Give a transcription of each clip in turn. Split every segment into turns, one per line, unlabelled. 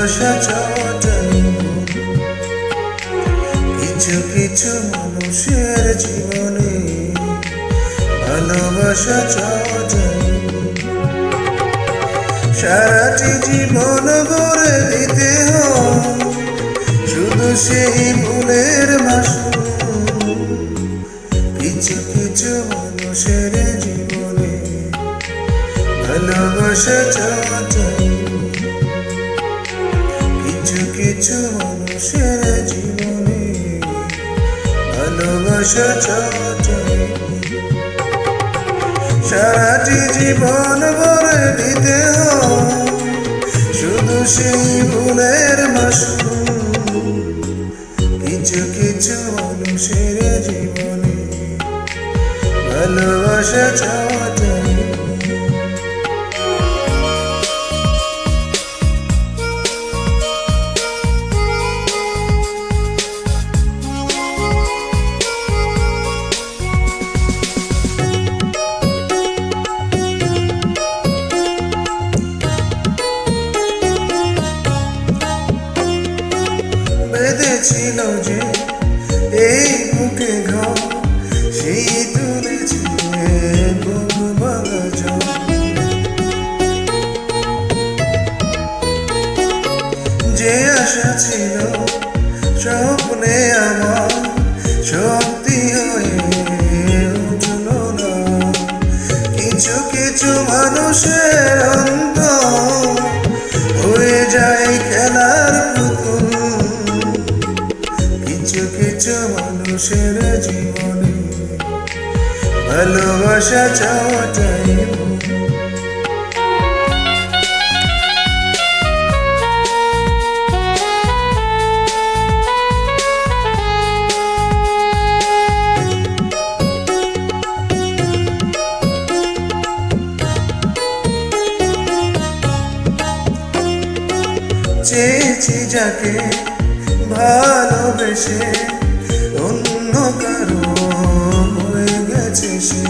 ভালোবাসা চাওয়াটাই কিছু কিছু মানুষের জীবনে ভালোবাসা চাওয়াটাই সারাটি জীবন গড়ে দিতে হয় শুধু সেই ভুলের মাসুল কিছু কিছু মানুষের জীবনে ভালোবাসা চাওয়াটাই কিছু কিছু মানুষের জীবনে ভালোবাসা চাওয়াটাই সারাটি জীবন ভরে দিতে হয় শুধু সেই ভুলের মাসুল কিছু কিছু মানুষের জীবনে ভালোবাসা চাওয়াটাই বেঁধেছিল যে এই বুকে ঘর সেই তুলেছে বুক ভাঙা জল যে আশা ছিল স্বপ্নে আমার সত্যি হয়ে উঠল না কিছু কিছু মানুষের অন্তর হয়ে যায় খেলার পুতুল কিছু কিছু মানুষের জীবনে ভালোবাসা চাওয়াটাই চেয়েছি যাকে ভালোবেসে অন্য কারো হয়ে গেছে সে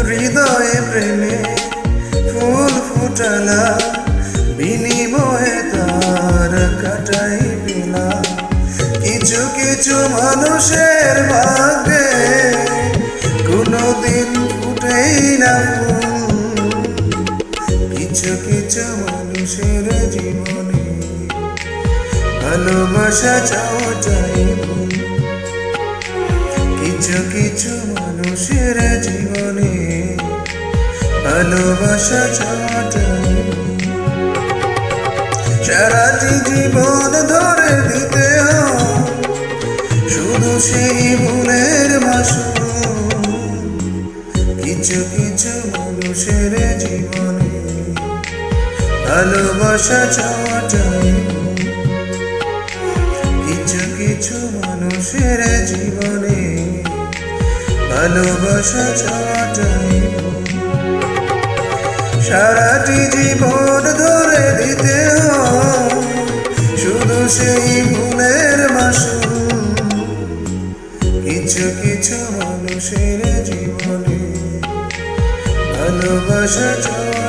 হৃদয়ে প্রেমে ফুল ফুটালা বিনিময়ে তার কাটাই পেলা কিছু কিছু মানুষের ভাগ্যে কোনোদিন ফুটেই না কিছু কিছু মানুষের জীবনে ভালোবাসা চাওয়াটাই কিছু কিছু মানুষের জীবনে ভালোবাসা চাওয়াটাই সারাটি জীবন ধরে দিতে হয় শুধু সেই ভুলের মাসুল কিছু কিছু মানুষের জীবনে ভালোবাসা চাওয়াটাই কিছু কিছু মানুষের জীবনে ভালোবাসা চাওয়াটাই সারাটি জীবন ধরে দিতে হয় শুধু সেই ভুলের মাসুল কিছু কিছু মানুষের জীবনে ভালোবাসা চাওয়া